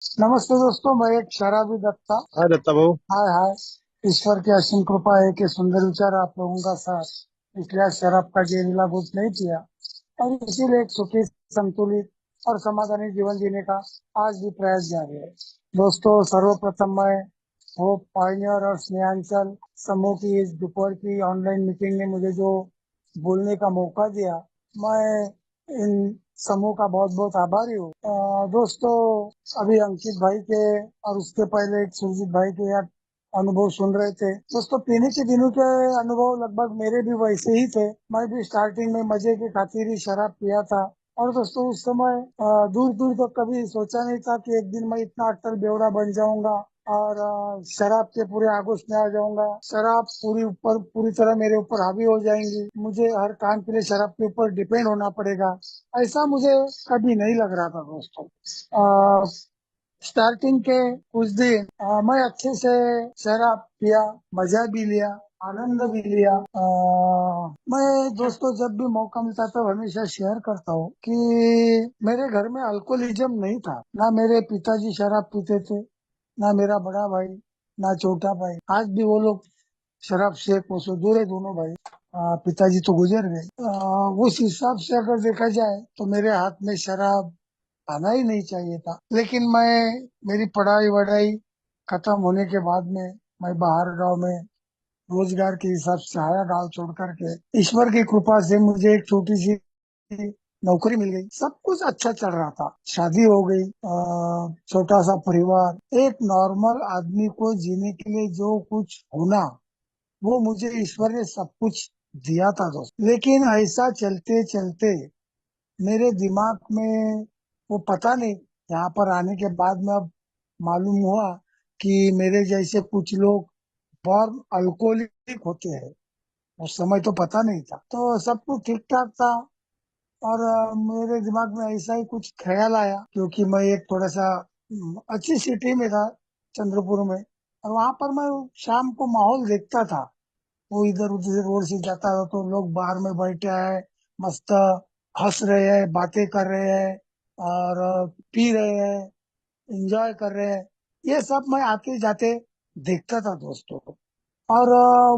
नमस्ते दोस्तों, मैं एक शराबी दत्ता। हाँ दत्ता भाऊ। हाय हाय। ईश्वर की असीम कृपा है कि सुंदर विचार आप लोगों का साथ, इसलिए आज शराब का जहरीला घूंट नहीं किया और इसीलिए एक सुखी, संतुलित और समाधानी जीवन जीने का आज भी प्रयास जारी है। दोस्तों, सर्वप्रथम मैं वो पायनियर और स्नेहांचल समूह की इस दोपहर की ऑनलाइन मीटिंग ने मुझे जो बोलने का मौका दिया, मैं इन समूह का बहुत बहुत आभारी हूँ। दोस्तों, अभी अंकित भाई के और उसके पहले एक सुरजीत भाई के यार अनुभव सुन रहे थे। दोस्तों, पीने के दिनों के अनुभव लगभग मेरे भी वैसे ही थे। मैं भी स्टार्टिंग में मजे की खातिर ही शराब पिया था। और दोस्तों, उस समय दूर दूर तक कभी सोचा नहीं था कि एक दिन मैं इतना अट्टल बेवड़ा बन जाऊंगा और शराब के पूरे आगोश में आ जाऊंगा। शराब पूरी तरह मेरे ऊपर हावी हो जाएंगी, मुझे हर काम के लिए शराब के ऊपर डिपेंड होना पड़ेगा। ऐसा मुझे कभी नहीं लग रहा था दोस्तों। स्टार्टिंग के कुछ दिन मैं अच्छे से शराब पिया, मजा भी लिया, आनंद भी लिया। मैं दोस्तों जब भी मौका मिलता है तो हमेशा शेयर करता हूँ कि मेरे घर में अल्कोहलिज्म नहीं था। ना मेरे पिताजी शराब पीते थे, ना मेरा बड़ा भाई, ना छोटा भाई। आज भी वो लोग शराब से कोसों दूर है दोनों भाई। पिताजी तो गुजर गए। उस हिसाब से अगर देखा जाए तो मेरे हाथ में शराब आना ही नहीं चाहिए था। लेकिन मेरी पढ़ाई वढ़ाई खत्म होने के बाद में मैं बाहर गांव में रोजगार के हिसाब से आया, गांव छोड़ करके। ईश्वर की कृपा से मुझे एक छोटी सी नौकरी मिल गई, सब कुछ अच्छा चल रहा था, शादी हो गई, छोटा सा परिवार। एक नॉर्मल आदमी को जीने के लिए जो कुछ होना, वो मुझे ईश्वर ने सब कुछ दिया था दोस्त। लेकिन ऐसा चलते चलते मेरे दिमाग में वो पता नहीं, यहाँ पर आने के बाद में अब मालूम हुआ कि मेरे जैसे कुछ लोग बॉर्न अल्कोहलिक होते हैं। उस समय तो पता नहीं था, तो सब कुछ ठीक ठाक था। और मेरे दिमाग में ऐसा ही कुछ ख्याल आया, क्योंकि मैं एक थोड़ा सा अच्छी सिटी में था, चंद्रपुर में। और वहां पर मैं शाम को माहौल देखता था। वो इधर उधर रोड से जाता था तो लोग बाहर में बैठे हैं, मस्त हंस रहे हैं, बातें कर रहे हैं और पी रहे हैं, एंजॉय कर रहे हैं। ये सब मैं आते जाते देखता था दोस्तों। और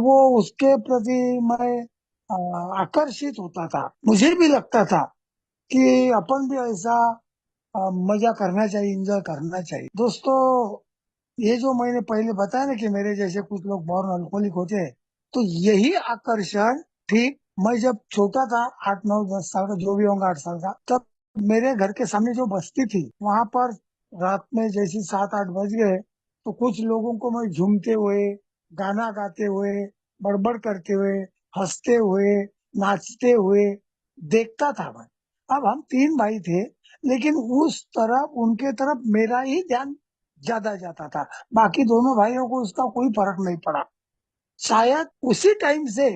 वो उसके प्रति मैं आकर्षित होता था। मुझे भी लगता था कि अपन भी ऐसा मजा करना चाहिए, एंजॉय करना चाहिए दोस्तों। ये जो मैंने पहले बताया ना कि मेरे जैसे कुछ लोग बॉर्न अल्कोहलिक होते हैं, तो यही आकर्षण ठीक मैं जब छोटा था, 8 9 10 साल का जो भी होगा, 8 साल का, तब मेरे घर के सामने जो बस्ती थी वहां पर रात में जैसे 7 8 बज गए तो कुछ लोगों को मैं झूमते हुए, गाना गाते हुए, बड़बड़ करते हुए, हंसते हुए, नाचते हुए देखता था मैं। अब हम 3 भाई थे, लेकिन उस तरफ उनके तरफ मेरा ही ध्यान ज्यादा जाता था। बाकी दोनों भाइयों को उसका कोई फर्क नहीं पड़ा। शायद उसी टाइम से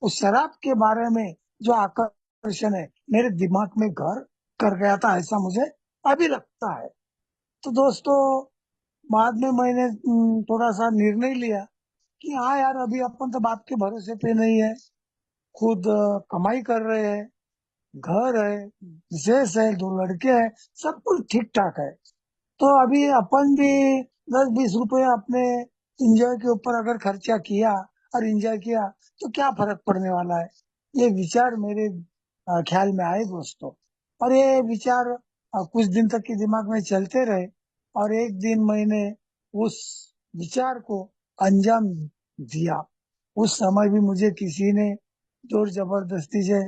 उस शराब के बारे में जो आकर्षण है मेरे दिमाग में घर कर गया था, ऐसा मुझे अभी लगता है। तो दोस्तों, बाद में मैंने थोड़ा सा निर्णय लिया कि हाँ यार, अभी अपन तो बाप के भरोसे पे नहीं है। खुद कमाई कर रहे हैं, घर है, विशेष है, 2 लड़के हैं, सब कुछ ठीक ठाक है। तो अभी अपन भी 10 20 रुपए अपने एंजॉय के ऊपर अगर खर्चा किया और एंजॉय किया तो क्या फर्क पड़ने वाला है। ये विचार मेरे ख्याल में आए दोस्तों। और ये विचार कुछ दिन तक के दिमाग में चलते रहे। और एक दिन मैंने उस विचार को अंजाम दिया। उस समय भी मुझे किसी ने जोर जबरदस्ती से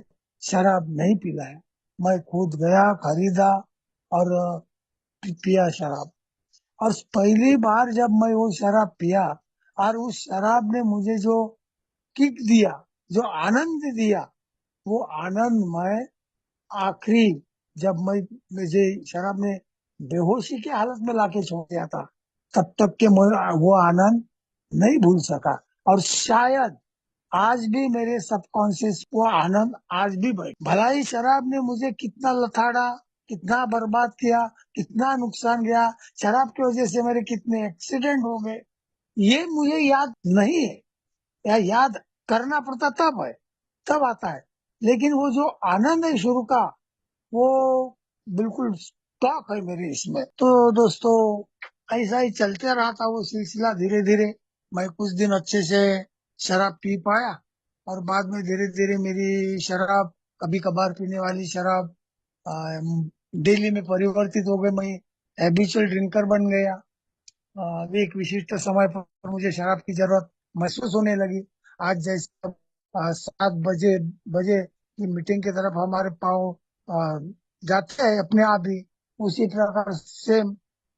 शराब नहीं पिलाया। मैं खुद गया, खरीदा और पिया शराब। और पहली बार जब मैं वो शराब पिया और उस शराब ने मुझे जो किक दिया, जो आनंद दिया, वो आनंद मैं आखिरी, जब मैं मुझे शराब ने बेहोशी की हालत में लाके छोड़ दिया था, तब तक के मैं वो आनंद नहीं भूल सका। और शायद आज भी मेरे सबकॉन्शियस वो आनंद आज भी भाई, भला ही शराब ने मुझे कितना लथाड़ा, कितना बर्बाद किया, कितना नुकसान गया, शराब की वजह से मेरे कितने एक्सीडेंट हो गए, ये मुझे याद नहीं है। या याद करना पड़ता तब है, तब आता है। लेकिन वो जो आनंद है शुरू का, वो बिल्कुल शौक है मेरे इसमें। तो दोस्तों ऐसा ही चलते रहा था वो सिलसिला। धीरे धीरे मैं कुछ दिन अच्छे से शराब पी पाया, और बाद में धीरे धीरे मेरी शराब, कभी कभार पीने वाली शराब, डेली में परिवर्तित हो गई। मैं हैबिचुअल ड्रिंकर बन गया। एक विशिष्ट समय पर मुझे शराब की जरूरत महसूस होने लगी। आज जैसे 7 बजे बजे की मीटिंग की तरफ हमारे पाँव जाते हैं अपने आप ही, उसी प्रकार से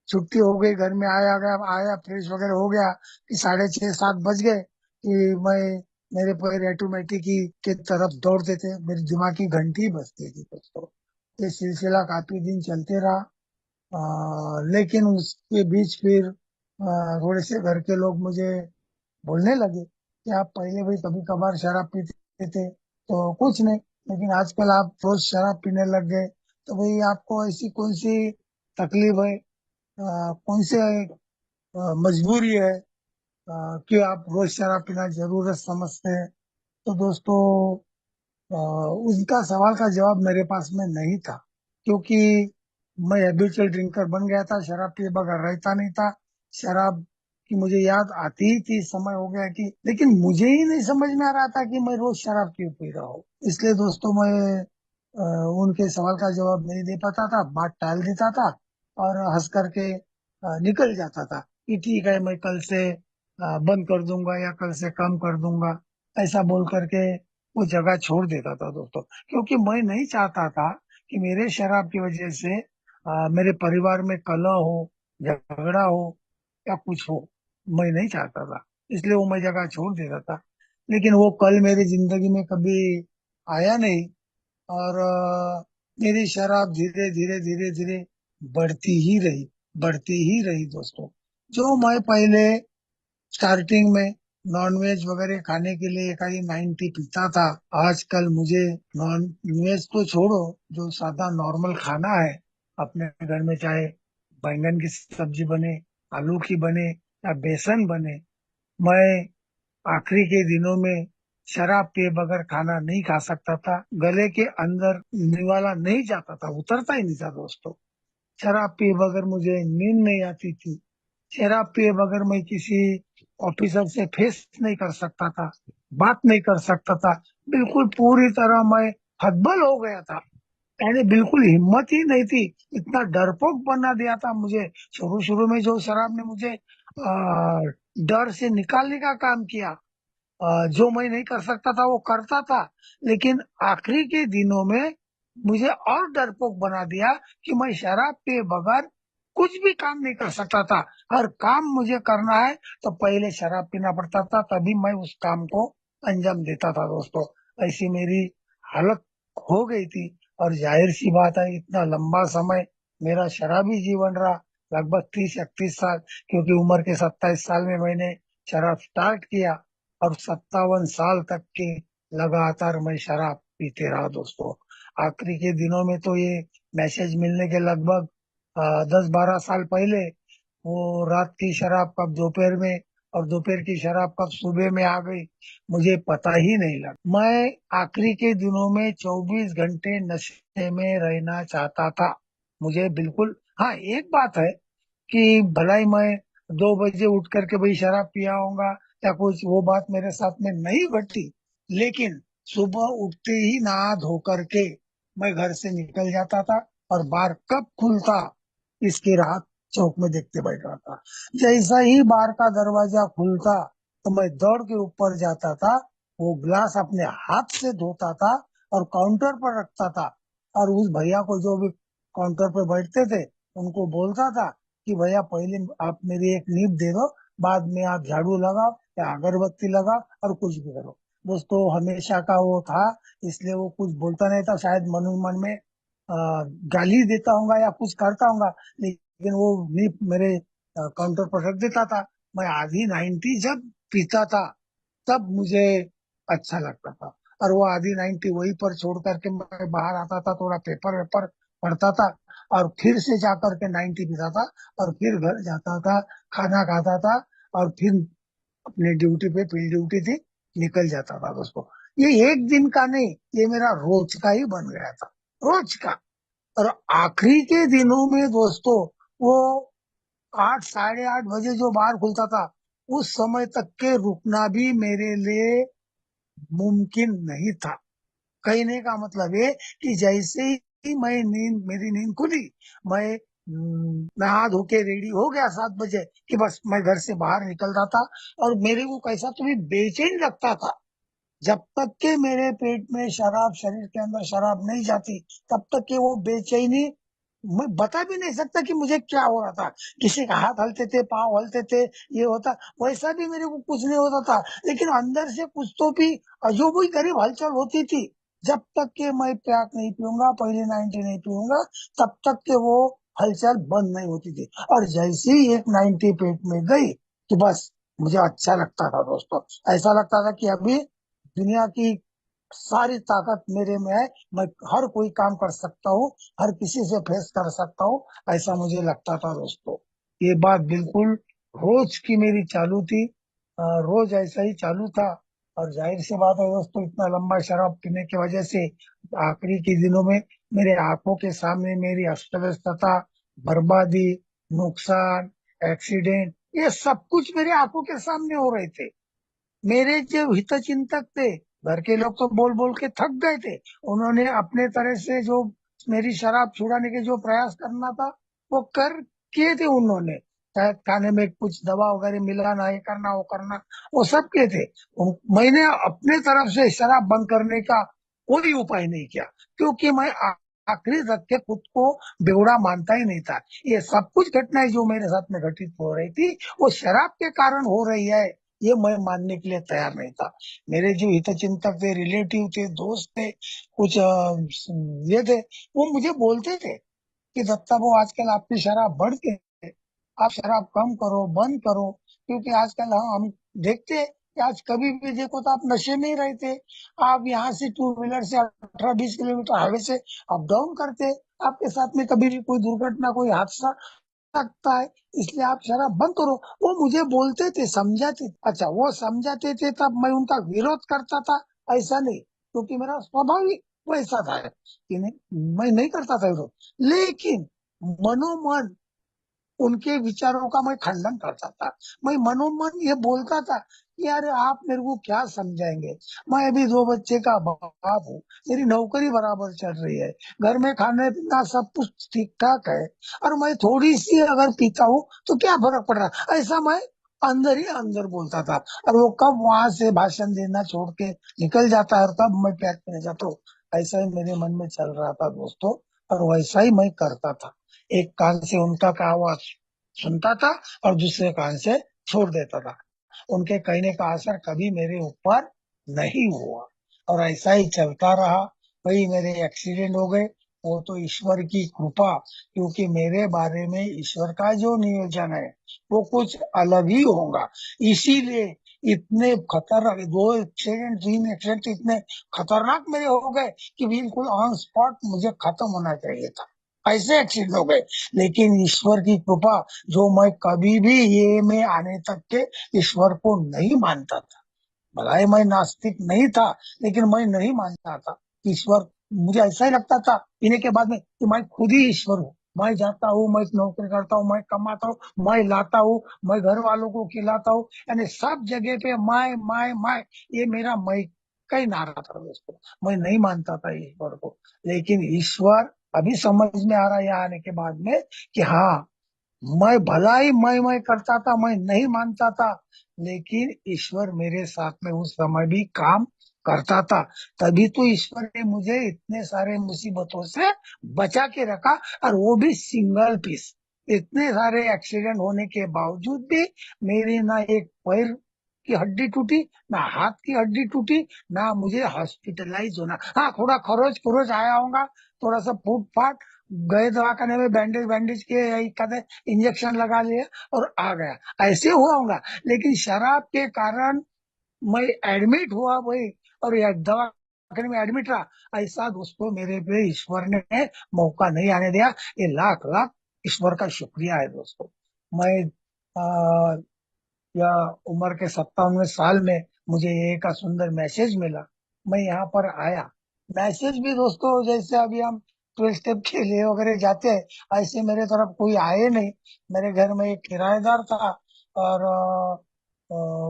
छुट्टी हो गई, घर में आया गया, आया फ्रेश वगैरह हो गया कि 6:30 7 बज गए कि मैं मेरे पैर ऑटोमेटिक ही के तरफ दौड़ते थे, मेरी दिमाग की घंटी बजती थी दोस्तों। ये सिलसिला काफी दिन चलते रहा। लेकिन उसके बीच फिर थोड़े से घर के लोग मुझे बोलने लगे कि आप पहले भी कभी कभार शराब पीते थे तो कुछ नहीं, लेकिन आजकल आप रोज शराब पीने लग गए, तो भाई आपको ऐसी कौन सी तकलीफ है, कौन सी मजबूरी है कि आप रोज शराब पीना जरूरत समझते हैं। तो दोस्तों अ, उनका सवाल का जवाब मेरे पास में नहीं था, क्योंकि मैं हैबिचुअल ड्रिंकर बन गया था, शराब पिए बगैर रहता नहीं था। शराब की मुझे याद आती ही थी, समय हो गया कि, लेकिन मुझे ही नहीं समझ में आ रहा था कि मैं रोज शराब क्यों पी रहा हूँ। इसलिए दोस्तों मैं अ, उनके सवाल का जवाब नहीं दे पाता था, बात टाल देता था और हंस करके निकल जाता था कि ठीक है, मैं कल से बंद कर दूंगा या कल से कम कर दूंगा, ऐसा बोल करके वो जगह छोड़ देता था दोस्तों। क्योंकि मैं नहीं चाहता था कि मेरे शराब की वजह से मेरे परिवार में कलह हो, झगड़ा हो या कुछ हो, मैं नहीं चाहता था। इसलिए वो मैं जगह छोड़ देता था। लेकिन वो कल मेरी जिंदगी में कभी आया नहीं, और मेरी शराब धीरे धीरे धीरे धीरे बढ़ती ही रही, बढ़ती ही रही दोस्तों। जो मैं पहले स्टार्टिंग में नॉनवेज वगैरह खाने के लिए एक 90 पीता था, आजकल मुझे नॉन वेज तो छोड़ो, जो सादा नॉर्मल खाना है अपने घर में, चाहे बैंगन की सब्जी बने, आलू की बने या बेसन बने, मैं आखिरी के दिनों में शराब पिए बगैर खाना नहीं खा सकता था। गले के अंदर निवाला नहीं जाता था, उतरता ही नहीं था दोस्तों। शराब पिए बगैर मुझे नींद नहीं आती थी। शराब पिए बगैर मैं किसी ऑफिसर से फेस नहीं कर सकता था, बात नहीं कर सकता था। बिल्कुल पूरी तरह मैं हतबल हो गया था, यानी बिल्कुल हिम्मत ही नहीं थी। इतना डरपोक बना दिया था मुझे। शुरू शुरू में जो शराब ने मुझे डर से निकालने का काम किया, जो मैं नहीं कर सकता था वो करता था, लेकिन आखिरी के दिनों में मुझे और डरपोक बना दिया कि मैं शराब पिए बगैर कुछ भी काम नहीं कर सकता था। हर काम मुझे करना है तो पहले शराब पीना पड़ता था, तभी मैं उस काम को अंजाम देता था दोस्तों। ऐसी मेरी हालत हो गई थी। और जाहिर सी बात है, इतना लंबा समय मेरा शराबी जीवन रहा, लगभग 30 31 साल, क्योंकि उम्र के 27 साल में मैंने शराब स्टार्ट किया, और 57 साल तक के लगातार मैं शराब पीते रहा दोस्तों। आखिरी के दिनों में तो ये मैसेज मिलने के लगभग 10 12 साल पहले, वो रात की शराब कब दोपहर में और दोपहर की शराब कब सुबह में आ गई, मुझे पता ही नहीं लगा। मैं आखिरी के दिनों में 24 घंटे नशे में रहना चाहता था। मुझे बिल्कुल, हाँ एक बात है कि भलाई मैं 2 बजे उठ करके भाई शराब पिया होऊंगा या कुछ, वो बात मेरे साथ में नहीं घटी। लेकिन सुबह उठते ही नहा धो करके मैं घर से निकल जाता था, और बार कब खुलता इसकी रात चौक में देखते बैठ रहा था। जैसा ही बार का दरवाजा खुलता तो मैं दौड़ के ऊपर जाता था, वो ग्लास अपने हाथ से धोता था और काउंटर पर रखता था, और उस भैया को, जो भी काउंटर पर बैठते थे, उनको बोलता था कि भैया पहले आप मेरी एक नींब दे दो, बाद में आप झाड़ू लगाओ या अगरबत्ती लगाओ और कुछ भी करो। दोस्तों हमेशा का वो था, इसलिए वो कुछ बोलता नहीं था, शायद मन ही मन में आ, गाली देता होगा या कुछ करता होगा, लेकिन वो नींब मेरे काउंटर पर रख देता था। मैं आधी 90 जब पीता था तब मुझे अच्छा लगता था, और वो आधी 90 वहीं पर छोड़ करके मैं बाहर आता था, थोड़ा पेपर वेपर पढ़ता था, और फिर से जा करके 90 पीता था, और फिर घर जाता था, खाना खाता था, और फिर अपनी ड्यूटी पे, फील्ड ड्यूटी थी, निकल जाता था दोस्तों। ये एक दिन का नहीं, ये मेरा रोज का ही बन गया था, रोज का। और आखिरी के दिनों में दोस्तों, वो 8 साढ़े 8 बजे जो बार खुलता था, उस समय तक के रुकना भी मेरे लिए मुमकिन नहीं था। कहने का मतलब ये कि जैसे ही मेरी नींद खुली, मैं नहा धो के रेडी हो गया 7 बजे, कि बस मैं घर से बाहर निकल रहा था। और मेरे को कैसा तो भी बेचैन लगता था। जब तक के मेरे पेट में शराब, शरीर के अंदर शराब नहीं जाती, तब तक के वो बेचैनी, मैं बता भी नहीं सकता कि मुझे क्या हो रहा था। किसी का हाथ हलते थे, पांव हलते थे, ये होता, वैसा भी मेरे को कुछ नहीं होता था। लेकिन अंदर से कुछ तो भी अजूब ही गरीब हलचल होती थी। जब तक के मैं प्याक नहीं पीऊंगा, पहले 90 नहीं पीऊंगा, तब तक के वो हलचल बंद नहीं होती थी। और जैसे ही एक 90 पेट में गई, कि बस मुझे अच्छा लगता था दोस्तों। ऐसा लगता था कि अभी दुनिया की सारी ताकत मेरे में है, मैं हर कोई काम कर सकता हूँ, हर किसी से फेस कर सकता हूँ। ऐसा मुझे लगता था दोस्तों। ये बात बिल्कुल रोज की मेरी चालू थी। रोज ऐसा ही चालू था। और जाहिर सी बात है दोस्तों, इतना लंबा शराब पीने की वजह से आखिरी के दिनों में मेरे आंखों के सामने मेरी अस्त व्यस्तता, बर्बादी, नुकसान, एक्सीडेंट, ये सब कुछ मेरे आंखों के सामने हो रहे थे। मेरे जो हितचिंतक थे, घर के लोग तो बोल बोल के थक गए थे। उन्होंने अपने तरह से जो मेरी शराब छुड़ाने के जो प्रयास करना था, वो कर किए थे उन्होंने। शायद खाने में कुछ दवा वगैरह मिलाना, ये करना वो करना, वो सब किए थे। मैंने अपने तरफ से शराब बंद करने का कोई उपाय नहीं किया, क्योंकि मैं आखिरी तक के खुद को बेवड़ा मानता ही नहीं था। ये सब कुछ घटनाएं जो मेरे साथ में घटित हो रही थी, वो शराब के कारण हो रही है, ये मैं मानने के लिए तैयार नहीं था। मेरे जो हितचिंतक थे, रिलेटिव थे, दोस्त थे, कुछ ये थे, वो मुझे बोलते थे कि दत्ता वो आजकल आपकी शराब बढ़ गई है, आप शराब कम करो, बंद करो। क्योंकि आजकल हम देखते हैं कि आज कभी भी देखो तो आप नशे में ही रहते। आप यहाँ से टू व्हीलर से 18-20 किलोमीटर हाईवे से अप डाउन करते, आपके साथ में कभी भी कोई दुर्घटना, कोई हादसा लगता है, इसलिए आप शराब बंद करो। वो मुझे बोलते थे, समझाते, अच्छा वो समझाते थे तब मैं उनका विरोध करता था, ऐसा नहीं, क्योंकि मेरा स्वभाव ही वैसा था कि नहीं, मैं नहीं करता था विरोध। लेकिन मनोमन उनके विचारों का मैं खंडन करता था। मैं मनोमन ये बोलता था कि यार आप मेरे को क्या समझाएंगे, मैं अभी 2 बच्चे का बाप हूँ, मेरी नौकरी बराबर चल रही है, घर में खाने पीना सब कुछ ठीक ठाक है, और मैं थोड़ी सी अगर पीता हूँ तो क्या फर्क पड़ रहा, ऐसा मैं अंदर ही अंदर बोलता था। और वो कब वहां से भाषण देना छोड़ के निकल जाता है और कब मैं पैक करने जाता हूँ, ऐसा ही मेरे मन में चल रहा था दोस्तों। और वैसा ही मैं करता था। एक कान से उनका आवाज सुनता था और दूसरे कान से छोड़ देता था। उनके कहने का असर कभी मेरे ऊपर नहीं हुआ, और ऐसा ही चलता रहा। वही मेरे एक्सीडेंट हो गए, वो तो ईश्वर की कृपा, क्योंकि मेरे बारे में ईश्वर का जो नियोजन है वो कुछ अलग ही होगा। इसीलिए इतने खतरनाक 2 एक्सीडेंट, 3 एक्सीडेंट इतने खतरनाक मेरे हो गए कि बिल्कुल ऑन स्पॉट मुझे खत्म होना चाहिए था, ऐसे एक्सीडेंट हो गए। लेकिन ईश्वर की कृपा, जो मैं कभी भी ये में आने तक के ईश्वर को नहीं मानता था। भलाई मैं नास्तिक नहीं था, लेकिन मैं नहीं मानता था ईश्वर। मुझे ऐसा ही लगता था पीने के बाद में कि मैं खुद ही ईश्वर हूँ। मैं जाता हूँ, मैं नौकरी करता हूँ, मैं कमाता हूँ, मैं लाता हूँ, मैं घर वालों को खिलाता हूँ, यानी सब जगह पे मैं, ये मेरा मैं का ही नारा था दोस्तों। मैं नहीं मानता था ईश्वर को। लेकिन ईश्वर अभी समझ में आ रहा है यहाँ आने के बाद में कि हाँ, मैं भला ही मैं करता था, मैं नहीं मानता था, लेकिन ईश्वर मेरे साथ में उस समय भी काम करता था। तभी तो ईश्वर ने मुझे इतने सारे मुसीबतों से बचा के रखा, और वो भी सिंगल पीस। इतने सारे एक्सीडेंट होने के बावजूद भी मेरी ना एक पैर की हड्डी टूटी, ना हाथ की हड्डी टूटी, ना मुझे हॉस्पिटलाइज होना, हाँ थोड़ा खरोच खरोच आया होगा, थोड़ा सा फूट फाट, गए दवाखाने में, बैंडेज बैंडेज किए, इंजेक्शन लगा लिया और आ गया, ऐसे हुआ होगा। लेकिन शराब के कारण मैं एडमिट हुआ वही, और यह दवाखाने में एडमिट रहा, ऐसा दोस्तों मेरे पे ईश्वर ने मौका नहीं आने दिया। ये लाख लाख ईश्वर का शुक्रिया है दोस्तों। मैं या उम्र के 57वें साल में मुझे एक सुंदर मैसेज मिला, मैं यहाँ पर आया। मैसेज भी दोस्तों, जैसे अभी हम ट्वेल्व स्टेप के लिए वगैरह जाते हैं, ऐसे मेरे तरफ कोई आए नहीं। मेरे घर में एक किराएदार था, और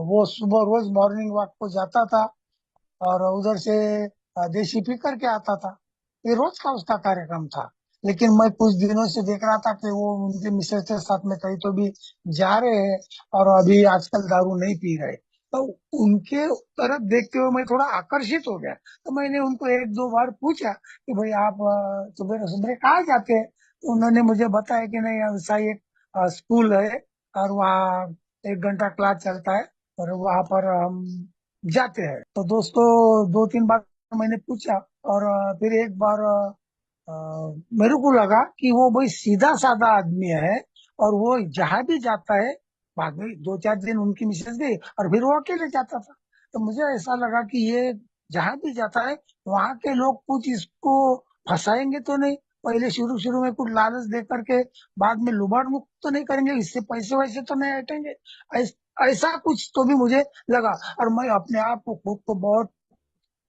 वो सुबह रोज मॉर्निंग वॉक को जाता था, और उधर से देसी पी करके आता था। ये रोज का उसका कार्यक्रम था। लेकिन मैं कुछ दिनों से देख रहा था कि वो उनके मिसेज के साथ में कहीं तो भी जा रहे हैं, और अभी आजकल दारू नहीं पी रहे। तो उनके तरफ देखते हुए मैं थोड़ा आकर्षित हो गया। तो मैंने उनको एक दो बार पूछा कि भाई आप सुबह सुबह कहाँ जाते हैं। तो उन्होंने मुझे बताया कि नहीं, ऐसा एक स्कूल है, और वहाँ 1 घंटा क्लास चलता है, और वहां पर हम जाते हैं। तो दोस्तों, 2-3 बार मैंने पूछा, और फिर एक बार अ, मेरे को लगा कि वो भाई सीधा साधा आदमी है, और वो जहां भी जाता है, बाद में 2-4 दिन उनकी मिसेज गई, और फिर वो अकेले जाता था। तो मुझे ऐसा लगा कि ये जहां भी जाता है, वहां के लोग कुछ इसको फंसाएंगे तो नहीं, पहले शुरू शुरू में कुछ लालच दे करके बाद में लुबाड़ मुक्त तो नहीं करेंगे, इससे पैसे वैसे तो नहीं हटेंगे। ऐसा कुछ तो भी मुझे लगा। और मैं अपने आप को खुद को बहुत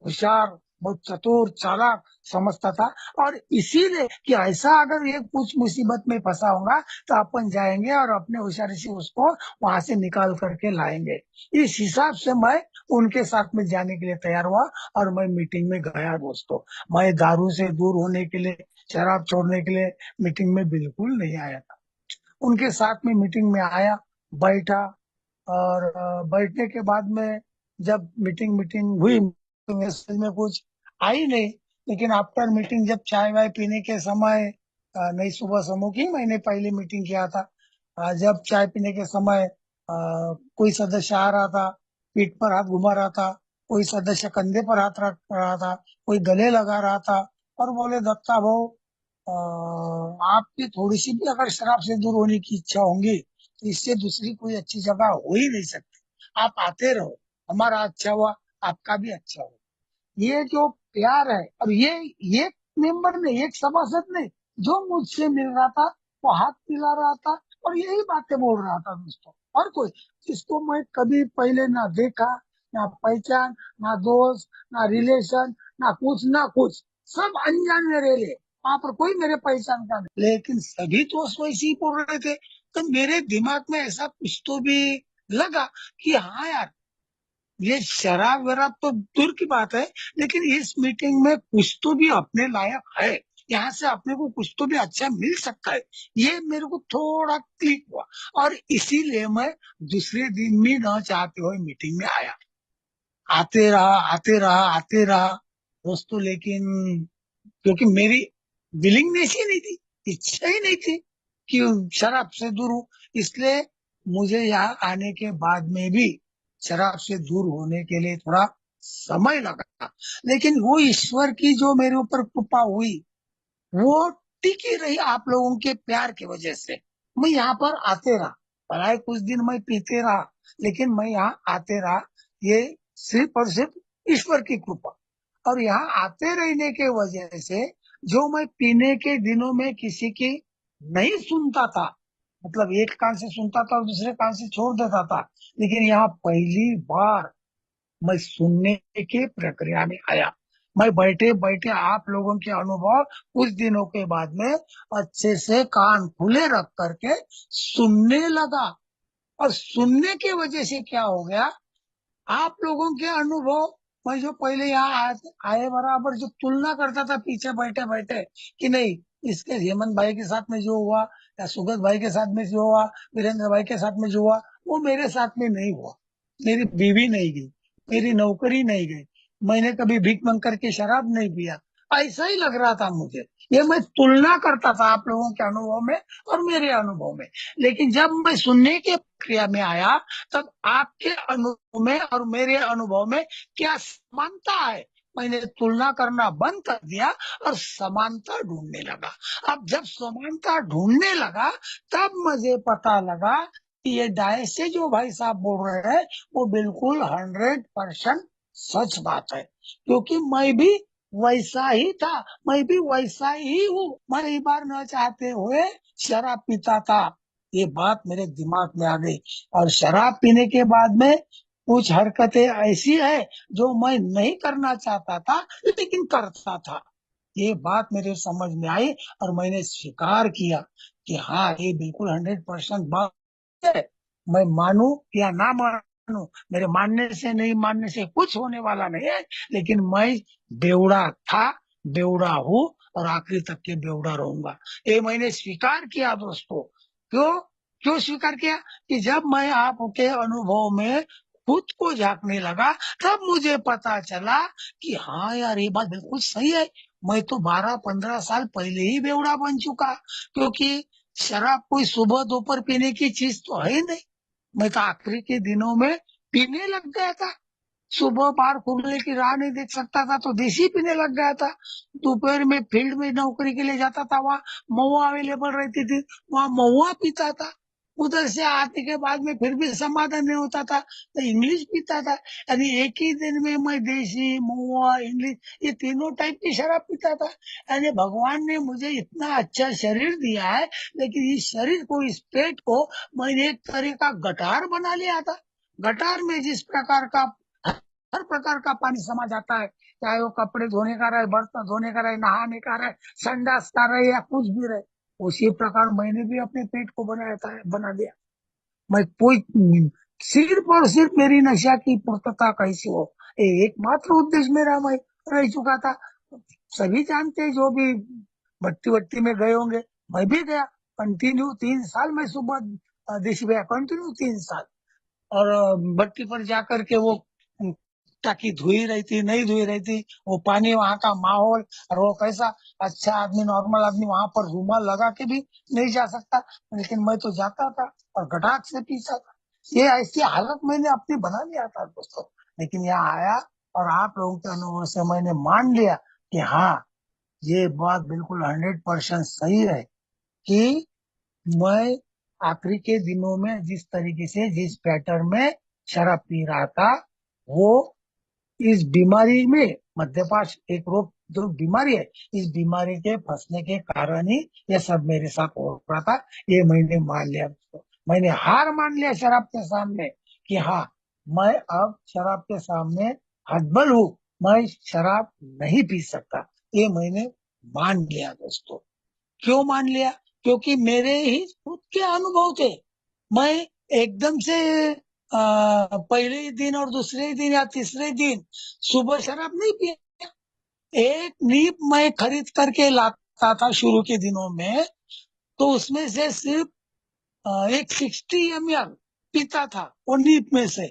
होशियार, बहुत चतुर चालाक समझता था। और इसीलिए कि ऐसा अगर ये कुछ मुसीबत में फंसा होगा, तो अपन जाएंगे और अपने होशियारी से उसको वहां से निकाल करके लाएंगे। इस हिसाब से मैं उनके साथ में जाने के लिए तैयार हुआ, और मैं मीटिंग में गया दोस्तों। मैं दारू से दूर होने के लिए, शराब छोड़ने के लिए मीटिंग में बिल्कुल नहीं आया था। उनके साथ में मीटिंग में आया, बैठा, और बैठने के बाद में जब मीटिंग मीटिंग हुई, तो मेरे समझ में कुछ आई नहीं। लेकिन आफ्टर मीटिंग जब चाय वाय पीने के समय, नहीं, सुबह समूह की मैंने पहले मीटिंग किया था, जब चाय पीने के समय कोई सदस्य आ रहा था, पीठ पर हाथ घुमा रहा था, कोई सदस्य कंधे पर हाथ रख रहा था, कोई गले लगा रहा था, और बोले, दत्ता भाऊ, आपकी थोड़ी सी भी अगर शराब से दूर होने की इच्छा होंगी, तो इससे दूसरी कोई अच्छी जगह हो ही नहीं सकती। आप आते रहो, हमारा अच्छा हुआ, आपका भी अच्छा हुआ। ये जो प्यार है, और ये एक मेंबर ने, एक सभासद ने, जो मुझसे मिल रहा था, वो हाथ मिला रहा था, और यही बातें बोल रहा था दोस्तों। और कोई जिसको मैं कभी पहले ना देखा, ना पहचान, ना दोस्त, ना रिलेशन, ना कुछ, सब अनजान मेरे लिए। वहां पर कोई मेरे पहचान का नहीं, लेकिन सभी तो वैसे ही बोल रहे थे। तो मेरे दिमाग में ऐसा कुछ तो भी लगा कि हाँ यार, ये शराब वराब तो दूर की बात है, लेकिन इस मीटिंग में कुछ तो भी अपने लायक है। यहाँ से अपने को कुछ तो भी अच्छा मिल सकता है। ये मेरे को थोड़ा क्लिक हुआ, और इसीलिए मैं दूसरे दिन भी न चाहते हुए मीटिंग में आया। आते रहा, आते रहा, आते रहा दोस्तों। लेकिन क्योंकि मेरी विलिंगनेस ही नहीं थी, इच्छा ही नहीं थी कि शराब से दूर हूं, इसलिए मुझे यहाँ आने के बाद में भी शराब से दूर होने के लिए थोड़ा समय लगा। लेकिन वो ईश्वर की जो मेरे ऊपर कृपा हुई, वो टिकी रही आप लोगों के प्यार की वजह से। मैं यहाँ पर आते रहा, भला कुछ दिन मैं पीते रहा, लेकिन मैं यहाँ आते रहा। ये सिर्फ और सिर्फ ईश्वर की कृपा। और यहाँ आते रहने के वजह से, जो मैं पीने के दिनों में किसी की नहीं सुनता था, मतलब एक कान से सुनता था और दूसरे कान से छोड़ देता था, लेकिन यहाँ पहली बार मैं सुनने की प्रक्रिया में आया। मैं बैठे बैठे आप लोगों के अनुभव कुछ दिनों के बाद में अच्छे से कान खुले रख करके सुनने लगा। और सुनने की वजह से क्या हो गया, आप लोगों के अनुभव, मैं जो पहले यहाँ आए बराबर जो तुलना करता था पीछे बैठे बैठे, कि नहीं, इसके हेमंत भाई के साथ में जो हुआ, या सुगत भाई के साथ में जो हुआ, वीरेंद्र भाई के साथ में जो हुआ, वो मेरे साथ में नहीं हुआ। मेरी बीवी नहीं गई, मेरी नौकरी नहीं गई, मैंने कभी भीख मांग करके शराब नहीं पिया। ऐसा ही लग रहा था मुझे। ये मैं तुलना करता था आप लोगों के अनुभव में और मेरे अनुभव में। लेकिन जब मैं सुनने की प्रक्रिया में आया, तब आपके अनुभव में और मेरे अनुभव में क्या समानता है, मैंने तुलना करना बंद कर दिया और समानता ढूंढने लगा। अब जब समानता ढूंढने लगा, तब मुझे पता लगा कि ये डाय से जो भाई साहब बोल रहे हैं, वो बिल्कुल 100% सच बात है। क्योंकि मैं भी वैसा ही था, मैं भी वैसा ही हूँ। मैं कई बार न चाहते हुए शराब पीता था, ये बात मेरे दिमाग में आ गई। और शराब पीने के बाद में कुछ हरकतें ऐसी है जो मैं नहीं करना चाहता था, लेकिन करता था। ये बात मेरे समझ में आई और मैंने स्वीकार किया कि हाँ, ये बिल्कुल 100% बात है। मैं मानू या ना मानू, मेरे मानने से नहीं मानने से कुछ होने वाला नहीं है, लेकिन मैं बेवड़ा था, बेवड़ा हूँ और आखिरी तक के बेवड़ा रहूंगा। ये मैंने स्वीकार किया दोस्तों। क्यों क्यों स्वीकार किया? कि जब मैं आपके अनुभव में खुद को झांकने लगा, तब मुझे पता चला कि हाँ यार, ये बात बिल्कुल सही है। मैं तो 12-15 साल पहले ही बेवड़ा बन चुका, क्योंकि शराब कोई सुबह दोपहर पीने की चीज तो है ही नहीं। मैं तो आखिरी के दिनों में पीने लग गया था। सुबह बाहर खुलने की राह नहीं देख सकता था तो देसी पीने लग गया था। दोपहर में फील्ड में नौकरी के लिए जाता था, वहाँ महुआ अवेलेबल रहती थी, वहाँ महुआ पीता था। उधर से आने के बाद में फिर भी समाधान नहीं होता था तो इंग्लिश पीता था। यानी एक ही दिन में मैं देसी, महुआ, इंग्लिश, ये तीनों टाइप की शराब पीता था। यानी भगवान ने मुझे इतना अच्छा शरीर दिया है, लेकिन इस शरीर को, इस पेट को मैंने एक तरह का गटार बना लिया था। गटार में जिस प्रकार का हर प्रकार का पानी समा जाता है, चाहे वो कपड़े धोने का रहे, बर्तन धोने का रहे, नहाने का रहे, संडास का रहे या कुछ भी रहे, उसी प्रकार मैंने भी अपने पेट को बनाया था, बना दिया। मैं कोई सिर्फ और सिर्फ मेरी नशा की पूर्तता कैसी हो, एकमात्र उद्देश्य मेरा मैं रह चुका था। सभी जानते हैं, जो भी भट्टी वट्टी में गए होंगे, मैं भी गया। कंटिन्यू 3 साल मैं सुबह देसी गया, कंटिन्यू 3 साल। और भट्टी पर जाकर के वो टाकी धुई रही थी, नहीं धुई रही थी, वो पानी, वहां का माहौल, और वो कैसा, अच्छा आदमी, नॉर्मल आदमी वहां पर रूमाल लगा के भी नहीं जा सकता, लेकिन मैं तो जाता था और गटाक से पीता था। ये ऐसी हालत मैंने अपनी बना लिया था दोस्तों। लेकिन यहाँ आया और आप लोगों के अनुभव से मैंने मान लिया कि हाँ, ये बात बिल्कुल 100% सही है कि मैं आखिरी के दिनों में जिस तरीके से, जिस पैटर्न में शराब पी रहा था, वो इस बीमारी में, मद्यपान एक रोग जो बीमारी है, इस बीमारी के फंसने के कारण ही ये सब मेरे साथ हो रहा था। ये मैंने मान लिया दोस्तों। मैंने हार मान लिया शराब के सामने कि हाँ, मैं अब शराब के सामने हतबल हूँ, मैं शराब नहीं पी सकता। ये मैंने मान लिया दोस्तों। क्यों मान लिया? क्योंकि मेरे ही खुद के अनुभव थे। मैं एकदम से पहले ही दिन और दूसरे ही दिन या तीसरे दिन सुबह शराब नहीं पिया। एक नीप मैं खरीद करके लाता था शुरू के दिनों में, तो उसमें से सिर्फ एक 60 ml पीता था वो नीप में से।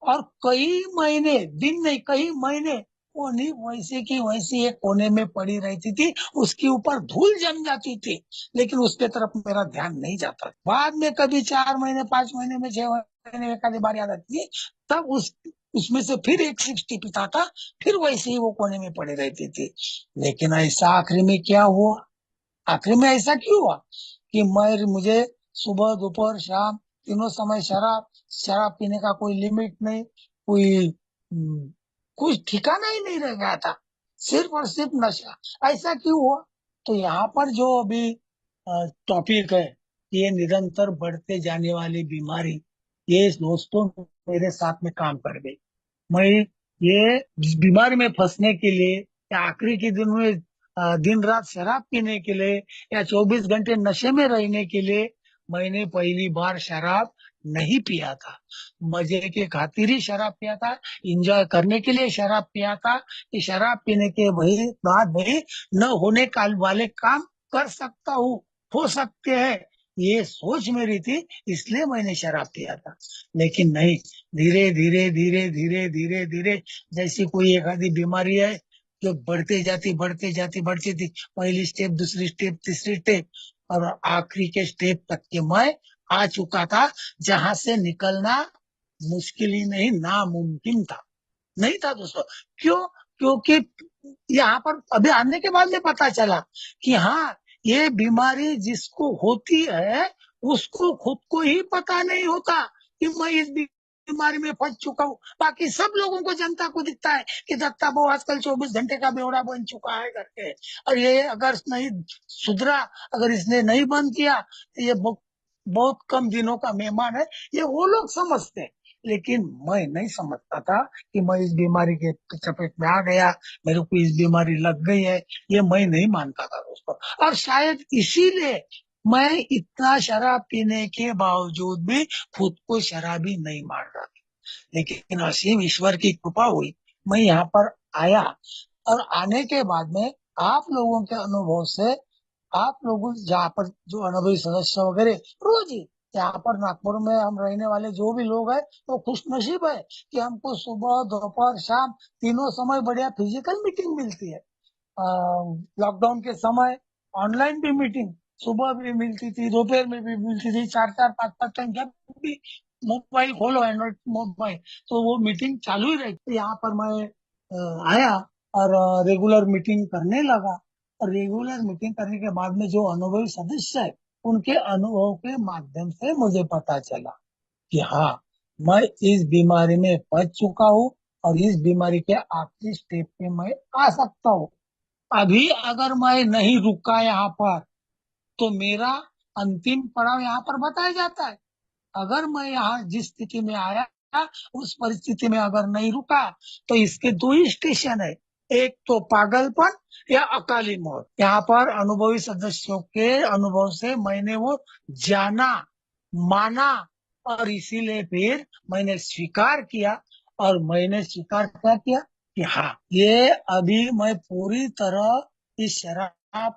और कई महीने, दिन नहीं, कई महीने वो नींव वैसे की वैसी एक कोने में पड़ी रहती थी, उसके ऊपर धूल जम जाती थी, लेकिन उसके तरफ मेरा ध्यान नहीं जाता। बाद में कभी 4 महीने, 5 महीने में, 6 महीने में एक आधी बार याद आती थी, तब उसमें से फिर एक 60 पीता था, फिर वैसे ही वो कोने में पड़ी रहती थी। लेकिन ऐसा आखिरी में क्या हुआ? आखिर में ऐसा क्यों हुआ कि मुझे सुबह, दोपहर, शाम, तीनों समय शराब, शराब पीने का कोई लिमिट नहीं, कोई कुछ ठिकाना ही नहीं रह गया था, सिर्फ और सिर्फ नशा। ऐसा क्यों हुआ? तो यहाँ पर जो अभी टॉपिक है, ये निरंतर बढ़ते जाने वाली बीमारी, ये दोस्तों मेरे साथ में काम कर गई। मैं ये बीमारी में फंसने के लिए, या आखिरी के दिन में दिन रात शराब पीने के लिए, या 24 घंटे नशे में रहने के लिए, मैंने पहली बार शराब नहीं पिया था। मजे के खातिर ही शराब पिया था, इंजॉय करने के लिए शराब पिया था, कि शराब पीने के वही बाद में न होने काल वाले काम कर सकता हूँ, हो सकते हैं, ये सोच मेरी थी, इसलिए मैंने शराब पिया था। लेकिन नहीं, धीरे धीरे धीरे धीरे धीरे धीरे, जैसी कोई एक आधी बीमारी है जो बढ़ते जाती, बढ़ते जाती, बढ़ती थी, पहली स्टेप, दूसरी स्टेप, तीसरी स्टेप, और आखिरी के स्टेप तक के मैं आ चुका था, जहां से निकलना मुश्किल ही नहीं, नामुमकिन था। नहीं था दोस्तों। क्यों? क्योंकि यहाँ पर अभी आने के बाद में पता चला कि हाँ, ये बीमारी जिसको होती है, उसको खुद को ही पता नहीं होता कि मैं इस बीमारी में फंस चुका हूँ। बाकी सब लोगों को, जनता को दिखता है कि दत्ता बहु आजकल 24 घंटे का बेवड़ा बन चुका है करके, और ये अगर नहीं सुधरा, अगर इसने नहीं बंद किया, तो ये बहुत कम दिनों का मेहमान है, ये वो लोग समझते हैं। लेकिन मैं नहीं समझता था कि मैं इस बीमारी के चपेट में आ गया, मेरे को इस बीमारी लग गई है। ये मैं नहीं मानता था दोस्तों। और शायद इसीलिए मैं इतना शराब पीने के बावजूद भी खुद को शराबी नहीं मान रहा। लेकिन असीम ईश्वर की कृपा हुई, मैं यहाँ पर आया। और आने के बाद में आप लोगों के अनुभव से, आप लोगों जहाँ पर जो अनुभवी सदस्य वगैरह रोज ही यहाँ पर नागपुर में हम रहने वाले जो भी लोग हैं वो खुश नसीब है कि हमको सुबह दोपहर शाम तीनों समय बढ़िया फिजिकल मीटिंग मिलती है। लॉकडाउन के समय ऑनलाइन भी मीटिंग सुबह भी मिलती थी, दोपहर में भी मिलती थी, चार चार पांच पांच टाइम जब भी मोबाइल खोलो एंड्रॉइड मोबाइल तो वो मीटिंग चालू ही रहती। यहाँ पर मैं आया और रेगुलर मीटिंग करने लगा। और रेगुलर मीटिंग करने के बाद में जो अनुभवी सदस्य है उनके अनुभव के माध्यम से मुझे पता चला कि हाँ, मैं इस बीमारी में फंस चुका हूँ और इस बीमारी के आखिरी स्टेप पे मैं आ सकता हूँ। अभी अगर मैं नहीं रुका यहाँ पर तो मेरा अंतिम पड़ाव यहाँ पर बताया जाता है। अगर मैं यहाँ जिस स्थिति में आया उस परिस्थिति में अगर नहीं रुका तो इसके दो ही स्टेशन है, एक तो पागलपन या अकाली मौत। यहाँ पर अनुभवी सदस्यों के अनुभव से मैंने वो जाना, माना, और इसीलिए फिर मैंने स्वीकार किया। और मैंने स्वीकार क्या किया कि हाँ, ये अभी मैं पूरी तरह इस शराब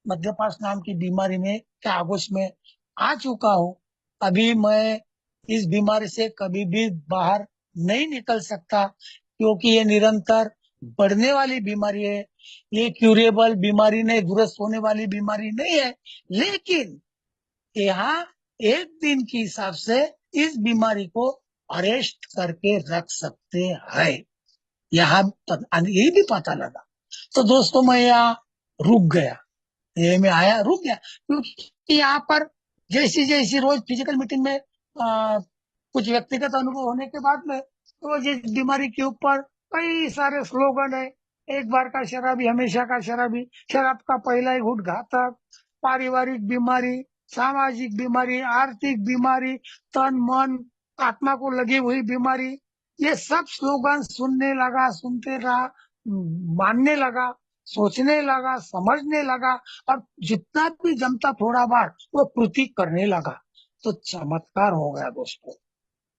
मध्यपास नाम की बीमारी में के आगोश में आ चुका हूँ। अभी मैं इस बीमारी से कभी भी बाहर नहीं निकल सकता क्योंकि ये निरंतर बढ़ने वाली बीमारी है। ये क्यूरेबल बीमारी नहीं, दुरुस्त होने वाली बीमारी नहीं है। लेकिन यहाँ एक दिन के हिसाब से इस बीमारी को अरेस्ट करके रख सकते हैं। यहाँ ये भी पता लगा। तो दोस्तों मैं यहाँ रुक गया, ये में आया रुक गया क्योंकि यहाँ पर जैसी जैसी रोज फिजिकल मीटिंग में कुछ व्यक्तिगत अनुभव होने के बाद में तो जिस बीमारी के ऊपर कई सारे स्लोगन है। एक बार का शराबी हमेशा का शराबी, शराब का पहला ही घूंट घातक, पारिवारिक बीमारी, सामाजिक बीमारी, आर्थिक बीमारी, तन मन आत्मा को लगी हुई बीमारी, ये सब स्लोगन सुनने लगा, सुनते रहा, मानने लगा, सोचने लगा, समझने लगा। और जितना भी जमता थोड़ा बार वो कृति करने लगा। तो चमत्कार हो गया दोस्तों।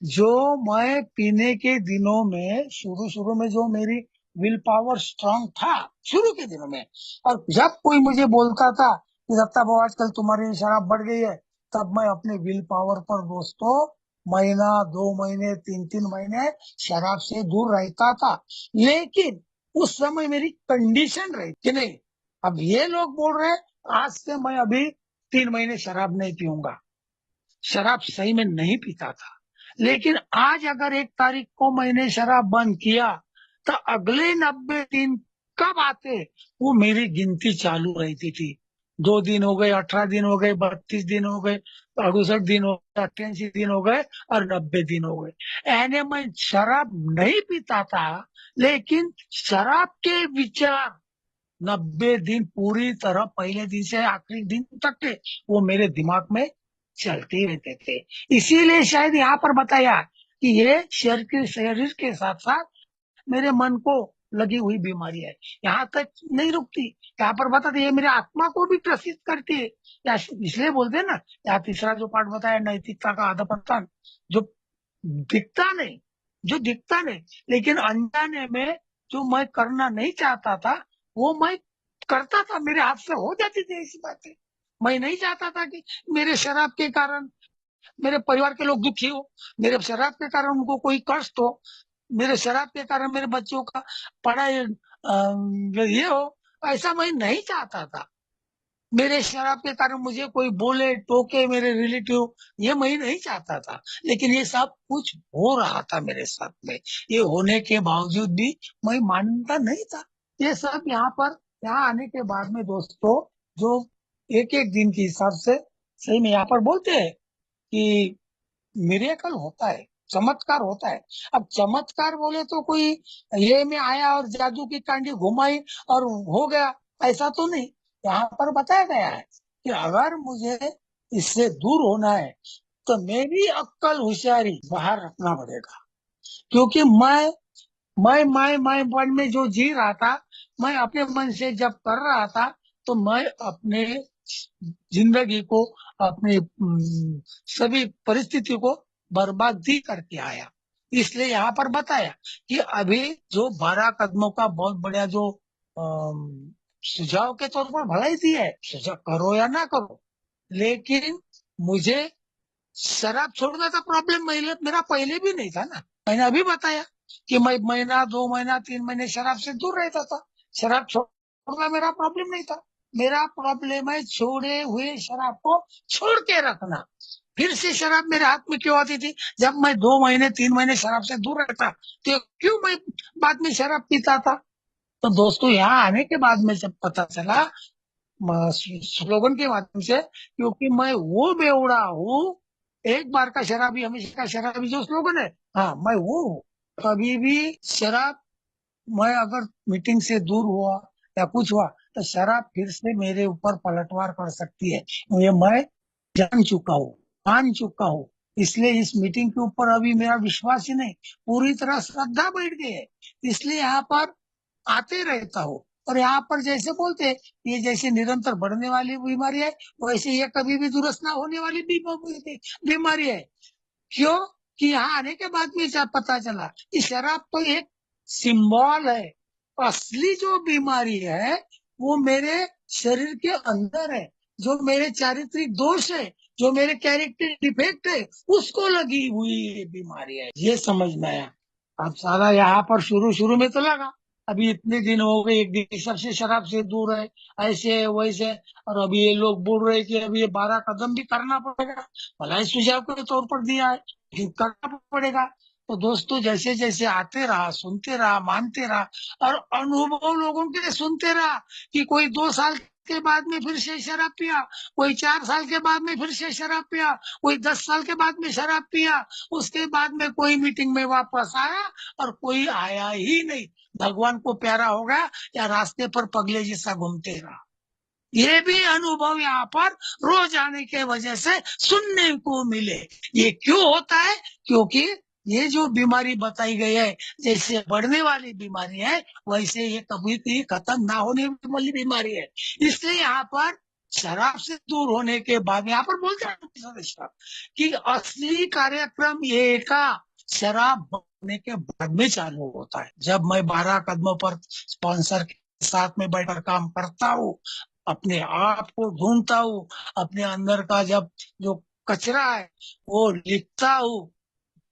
जो मैं पीने के दिनों में शुरू शुरू में जो मेरी विल पावर स्ट्रांग था शुरू के दिनों में, और जब कोई मुझे बोलता था कि दत्ता बाबू आजकल तुम्हारी शराब बढ़ गई है, तब मैं अपने विल पावर पर दोस्तों महीना, 2 महीने, 3 3 महीने शराब से दूर रहता था। लेकिन उस समय मेरी कंडीशन रही कि नहीं, अब ये लोग बोल रहे आज से मैं अभी 3 महीने शराब नहीं पीऊंगा। शराब सही में नहीं पीता था, लेकिन आज अगर 1 तारीख को मैंने शराब बंद किया तो अगले 90 दिन कब आते वो मेरी गिनती चालू रहती थी। 2 दिन हो गए, 18 दिन हो गए, 32 दिन हो गए, 68 दिन हो गए, 88 दिन हो गए और 90 दिन हो गए। यानी मैं शराब नहीं पीता था, लेकिन शराब के विचार 90 दिन पूरी तरह पहले दिन से आखिरी दिन तक के वो मेरे दिमाग में चलते रहते थे। इसीलिए शायद यहाँ पर बताया कि ये शरीर के साथ साथ मेरे मन को लगी हुई बीमारी है। यहाँ तक नहीं रुकती, यहाँ पर बताते ये मेरे आत्मा को भी ग्रसित करती है। या इसलिए बोलते हैं ना, यहाँ तीसरा जो पार्ट बताया नैतिकता का अधपतन, जो दिखता नहीं, जो दिखता नहीं लेकिन अनजाने में जो मैं करना नहीं चाहता था वो मैं करता था, मेरे हाथ से हो जाती थी ऐसी बातें। मैं नहीं चाहता था कि मेरे शराब के कारण मेरे परिवार के लोग दुखी हो, मेरे शराब के कारण उनको कोई कष्ट हो, मेरे शराब के कारण मेरे बच्चों का पढ़ाई ये हो। ऐसा मैं नहीं चाहता था। मेरे शराब के कारण मुझे कोई बोले टोके मेरे रिलेटिव, ये मैं नहीं चाहता था। लेकिन ये सब कुछ हो रहा था मेरे साथ में, ये होने के बावजूद भी मैं मानता नहीं था। ये सब यहाँ आने के बाद में दोस्तों जो एक एक दिन के हिसाब से सही में यहाँ पर बोलते हैं कि मिरेकल होता है, चमत्कार होता है। अब चमत्कार बोले तो कोई ये में आया और जादू की कांडी घुमाई और हो गया, ऐसा तो नहीं। यहाँ पर बताया गया है कि अगर मुझे इससे दूर होना है तो मेरी अक्कल होशियारी बाहर रखना पड़ेगा, क्योंकि मैं मन में जो जी रहा था, मैं अपने मन से जब कर रहा था, तो मैं अपने जिंदगी को, अपनी सभी परिस्थिति को बर्बादी करके आया। इसलिए यहाँ पर बताया कि अभी जो 12 कदमों का बहुत बढ़िया जो सुझाव के तौर पर भलाई दिया है, सुझाव करो या ना करो, लेकिन मुझे शराब छोड़ने का प्रॉब्लम मेरा पहले भी नहीं था ना। मैंने अभी बताया कि मैं महीना 2 महीना 3 महीने शराब से दूर रहता था। शराब छोड़ना मेरा प्रॉब्लम नहीं था। मेरा प्रॉब्लम है छोड़े हुए शराब को छोड़ के रखना। फिर से शराब मेरे हाथ में क्यों आती थी? जब मैं 2 महीने 3 महीने शराब से दूर रहता, तो क्यों मैं बाद में शराब पीता था? तो दोस्तों, यहाँ आने के बाद में जब पता चला स्लोगन के माध्यम से, क्योंकि मैं वो बेवड़ा हूँ, एक बार का शराबी हमेशा का शराबी, जो स्लोगन है, हाँ मैं वो हूँ। कभी भी शराब, मैं अगर मीटिंग से दूर हुआ या कुछ हुआ, तो शराब फिर से मेरे ऊपर पलटवार कर सकती है। ये मैं जान चुका हूँ, मान चुका हूँ। इसलिए इस मीटिंग के ऊपर अभी मेरा विश्वास ही नहीं, पूरी तरह श्रद्धा बैठ गई है। इसलिए यहाँ पर आते रहता हूँ। और यहाँ पर जैसे बोलते हैं, ये जैसे निरंतर बढ़ने वाली बीमारी है, वैसे ये कभी भी दुरुस्त ना होने वाली बीमारी है। क्यों? कि यहाँ आने के बाद में पता चला कि शराब तो एक सिंबल है। असली जो बीमारी है वो मेरे शरीर के अंदर है, जो मेरे चारित्रिक दोष है, जो मेरे कैरेक्टर डिफेक्ट है, उसको लगी हुई ये बीमारी है। ये समझ में आया। अब सारा यहाँ पर शुरू शुरू में तो लगा, अभी इतने दिन हो गए, एक दिन सबसे शराब से दूर है, ऐसे वैसे, और अभी ये लोग बोल रहे हैं कि अभी ये 12 कदम भी करना पड़ेगा। भलाई सुझाव के तौर पर दिया है, लेकिन करना पड़ेगा। तो दोस्तों, जैसे जैसे आते रहा, सुनते रहा, मानते रहा, और अनुभव लोगों के सुनते रहा कि कोई 2 साल के बाद में फिर से शराब पिया, कोई 4 साल के बाद में फिर से शराब पिया, कोई 10 साल के बाद में शराब पिया, उसके बाद में कोई मीटिंग में वापस आया और कोई आया ही नहीं, भगवान को प्यारा हो गया या रास्ते पर पगले जैसा घूमते रहा। ये भी अनुभव यहाँ पर रोज आने के वजह से सुनने को मिले। ये क्यों होता है? क्योंकि ये जो बीमारी बताई गई है, जैसे बढ़ने वाली बीमारी है, वैसे ये कभी भी खत्म ना होने वाली बीमारी है। इसलिए यहाँ पर शराब से दूर होने के बाद यहाँ पर बोलते हैं कि असली कार्यक्रम ये का शराब बनने के बाद में चालू होता है। जब मैं 12 कदमों पर स्पॉन्सर के साथ में बैठकर काम करता हूँ, अपने आप को ढूंढता हूँ, अपने अंदर का जब जो कचरा है वो लिखता हूँ,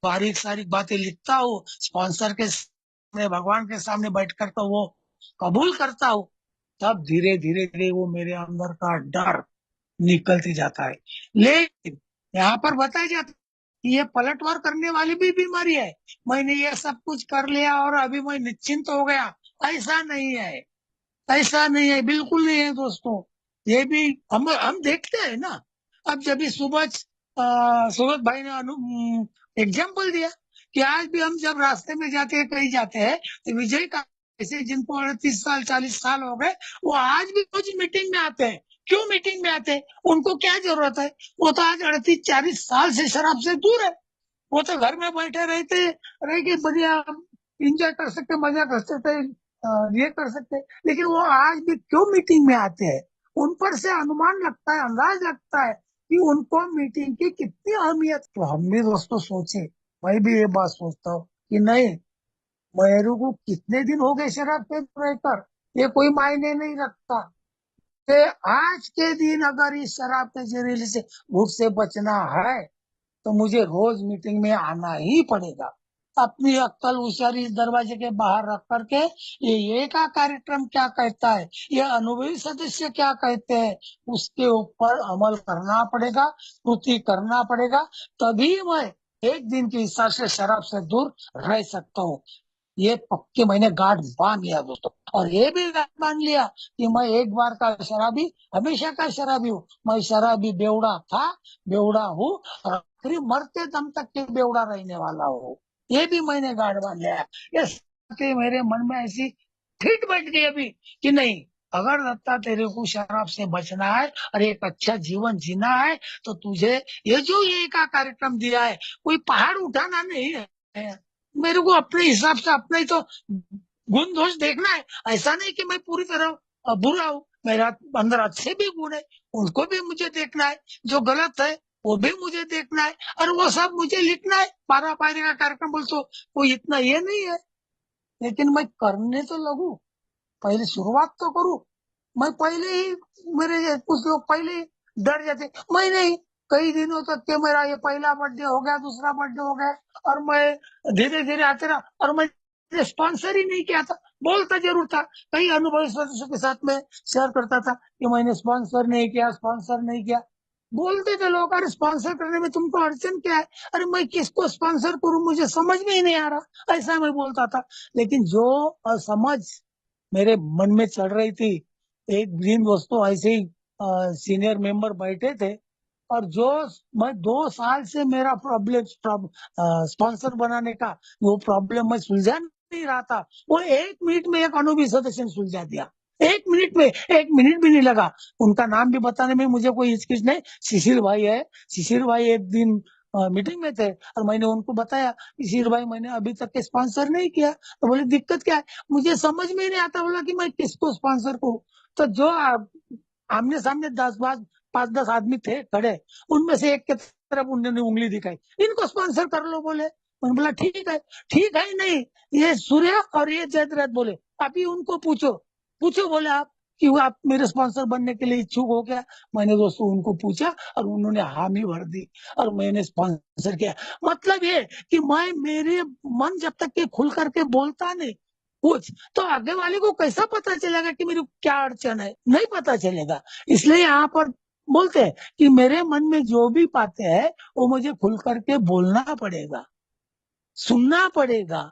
बारीक सारीक बातें लिखता हूँ, स्पॉन्सर के सामने, भगवान के सामने बैठकर तो वो कबूल करता हूँ, तब धीरे धीरे धीरे वो मेरे अंदर का डर निकलते जाता है। लेकिन यहाँ पर बताया जाता है कि ये पलटवार करने वाली भी बीमारी है। मैंने ये सब कुछ कर लिया और अभी मैं निश्चिंत हो गया, ऐसा नहीं है। ऐसा नहीं है, बिल्कुल नहीं है दोस्तों। ये भी हम देखते हैं ना। अब जब भी सुबह भाई ने एग्जाम्पल दिया कि आज भी हम जब रास्ते में जाते हैं, कहीं जाते हैं, तो विजय का ऐसे जिनको 38 साल 40 साल हो गए, वो आज भी रोज मीटिंग में आते हैं। क्यों मीटिंग में आते हैं? उनको क्या जरूरत है? वो तो आज 38 40 साल से शराब से दूर है। वो तो घर में बैठे रहते, रह के बढ़िया इंजॉय कर सकते, मजा कर सकते, ये कर सकते। लेकिन वो आज भी क्यों मीटिंग में आते हैं? उन पर से अनुमान लगता है, अंदाज लगता है कि उनको मीटिंग की कितनी अहमियत। तो हम भी दोस्तों सोचे, मैं भी ये बात सोचता हूँ कि नहीं, मेरे को कितने दिन हो गए शराब पे रहकर, ये कोई मायने नहीं रखता। कि आज के दिन अगर इस शराब के जरिए से भूख से बचना है, तो मुझे रोज मीटिंग में आना ही पड़ेगा। अपनी अक्कल होशियारी इस दरवाजे के बाहर रख करके ये का कार्यक्रम क्या कहता है, ये अनुभवी सदस्य क्या कहते हैं, उसके ऊपर अमल करना पड़ेगा, कृति करना पड़ेगा। तभी मैं एक दिन के हिसाब से शराब से दूर रह सकता हूँ। ये पक्के मैंने गांठ बांध लिया दोस्तों। और ये भी गांठ बांध लिया कि मैं एक बार का शराबी हमेशा का शराबी हूँ। मैं शराबी बेवड़ा था, बेवड़ा हूँ, और आखिरी मरते दम तक के बेवड़ा रहने वाला हूँ। ये भी मैंने गांठ बांध लिया। ये मेरे मन में ऐसी फिट बैठ गई अभी कि नहीं, अगर दत्ता तेरे को शराब से बचना है और एक अच्छा जीवन जीना है तो तुझे ये का कार्यक्रम दिया है, कोई पहाड़ उठाना नहीं है। मेरे को अपने हिसाब से अपना ही तो गुण दोष देखना है। ऐसा नहीं कि मैं पूरी तरह बुरा हूँ, मेरा अंदर अच्छे भी गुण है, उनको भी मुझे देखना है। जो गलत है वो भी मुझे देखना है, और वो सब मुझे लिखना है। पारा पारी का कार्यक्रम बोल तो कोई इतना ये नहीं है, लेकिन मैं करने तो लगू, पहले शुरुआत तो करूं। मैं पहले ही, मेरे कुछ लोग पहले ही डर जाते, मैं नहीं। कई दिनों तक के मेरा ये पहला बर्थडे हो गया, दूसरा बर्थडे हो गया, और मैं धीरे धीरे आते रहा, और मैं स्पॉन्सर ही नहीं किया था। बोलता जरूर था, कई अनुभवी सदस्यों के साथ में शेयर करता था कि मैंने स्पॉन्सर नहीं किया, स्पॉन्सर नहीं किया। बोलते थे लोग, अरे स्पॉन्सर करने में तुमको अड़चन क्या है? अरे मैं किसको स्पॉन्सर करूं, मुझे समझ में ही नहीं आ रहा, ऐसा मैं बोलता था। लेकिन जो असमझ मेरे मन में चढ़ रही थी, एक दिन दोस्तों ऐसे ही सीनियर मेंबर बैठे थे, और जो मैं 2 साल से मेरा प्रॉब्लम स्पॉन्सर बनाने का वो प्रॉब्लम मैं सुलझा नहीं रहा था, वो 1 मिनट में एक अनुभवी सदस्य ने सुलझा दिया। 1 मिनट में, 1 मिनट भी नहीं लगा। उनका नाम भी बताने में मुझे कोई हिचकिच नहीं, शिशिर भाई है। शिशिर भाई एक दिन मीटिंग में थे, और मैंने उनको बताया, शिशिर भाई मैंने अभी तक के स्पॉन्सर नहीं किया। तो बोले दिक्कत क्या है? मुझे समझ में ही नहीं आता, बोला कि मैं किसको स्पॉन्सर करूं। तो जो आमने सामने 5-10 आदमी थे खड़े, उनमें से एक के तरफ उन्होंने उंगली दिखाई, इनको स्पॉन्सर कर लो बोले। मैंने बोला ठीक है। ठीक है नहीं, ये सूर्य और ये जयद्रथ बोले, अभी उनको पूछो। पूछो बोले आप कि वो आप मेरे स्पॉन्सर बनने के लिए इच्छुक हो क्या? मैंने दोस्तों उनको पूछा, और उन्होंने हामी भर दी, और मैंने स्पॉन्सर किया। मतलब ये कि मैं, मेरे मन जब तक के खुल करके बोलता नहीं कुछ, तो आगे वाले को कैसा पता चलेगा कि मेरी क्या अड़चन है? नहीं पता चलेगा। इसलिए यहाँ पर बोलते हैं कि मेरे मन में जो भी बातें हैं वो मुझे खुल करके बोलना पड़ेगा, सुनना पड़ेगा,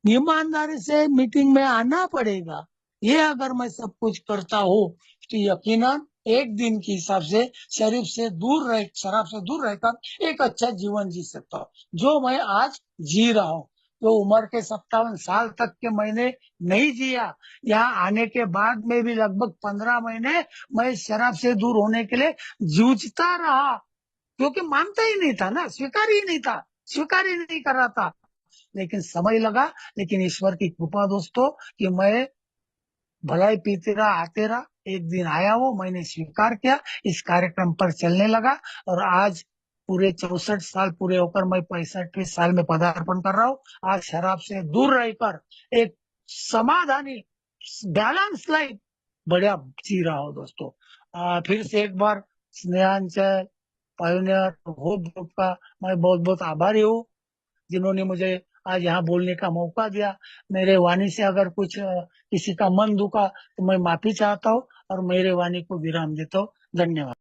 ईमानदारी से मीटिंग में आना पड़ेगा। ये अगर मैं सब कुछ करता हूँ तो यकीनन एक दिन के हिसाब से शराब से दूर रहकर एक अच्छा जीवन जी सकता हूँ, जो मैं आज जी रहा हूँ। तो उम्र के 57 साल तक के मैंने नहीं जिया, यहाँ आने के बाद में भी लगभग 15 महीने मैं शराब से दूर होने के लिए जूझता रहा, क्योंकि मानता ही नहीं था ना, स्वीकार ही नहीं था, स्वीकार ही नहीं कर रहा था। लेकिन समय लगा, लेकिन ईश्वर की कृपा दोस्तों कि मैं भलाई पीते रहा, आते रहा, एक दिन आया वो, मैंने स्वीकार किया, इस कार्यक्रम पर चलने लगा, और आज पूरे 64 साल पूरे होकर मैं 65वें साल में पदार्पण कर रहा हूँ। आज शराब से दूर रहकर एक समाधानी, बैलेंस लाइफ बढ़िया जी रहा हूँ दोस्तों। फिर से एक बार स्नेहांचल, पायोनियर, होप ग्रुप का मैं बहुत बहुत आभारी हूँ, जिन्होंने मुझे आज यहाँ बोलने का मौका दिया। मेरे वाणी से अगर कुछ किसी का मन दुखा तो मैं माफी चाहता हूँ, और मेरे वाणी को विराम देता हूँ। धन्यवाद।